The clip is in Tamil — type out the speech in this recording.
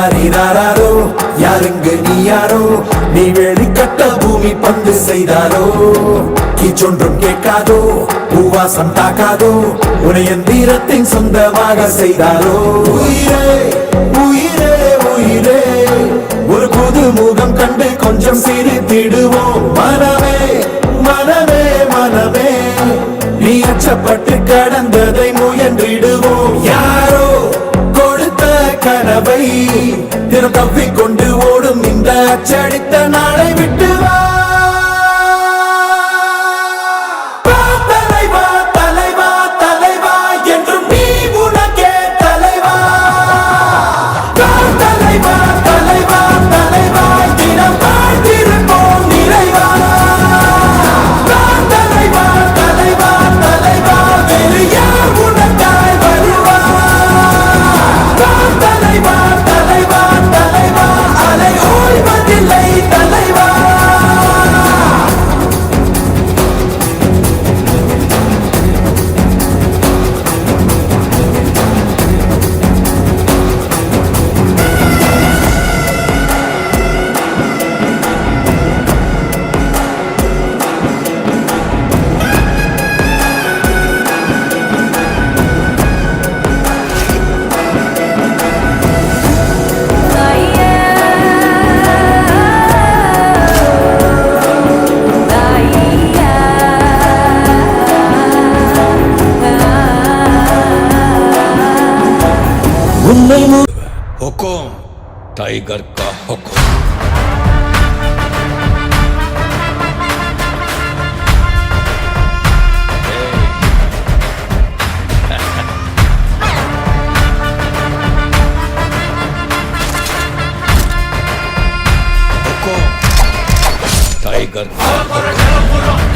ராரீராரோ யாருங்க நீ யாரோ நீ வெளிக்கட்ட பூமி பந்து செய்தாரோ கீச்சொன்றும் கேட்காதோ பூவாசம் தாக்காதோ உன்னை என் வீரத்தின் சொந்தமாக செய்தாரோ உயிரே உயிரே உயிரே ஒரு புது முகம் கண்டு கொஞ்சம் சிரித்திடுவோம் மனமே மனமே மனமே நீ அச்சப்பட்டு கடந்ததை முயன்றிடுவோம் யாரோ கொடுத்த கனவை தினம் தவ்விக்கொண்டு ஓடும் இந்த அச்சடித்த நாளை விட்டு வா தலைவா தலைவா தலைவா என்றும் நீ உனக்கே தலைவா தலைவா தலைவா தலைவா தினம் வாழ்ந்திருப்போம் நிறைவா தலைவா தலைவா தலைவா வேறு யார் உனக்காய் வருவா தலைவா தலைவா தலைவா அலை ஓய்வதில்லை தலைவா हुकुम टाइगर का हुकुम हुकुम टाइगर का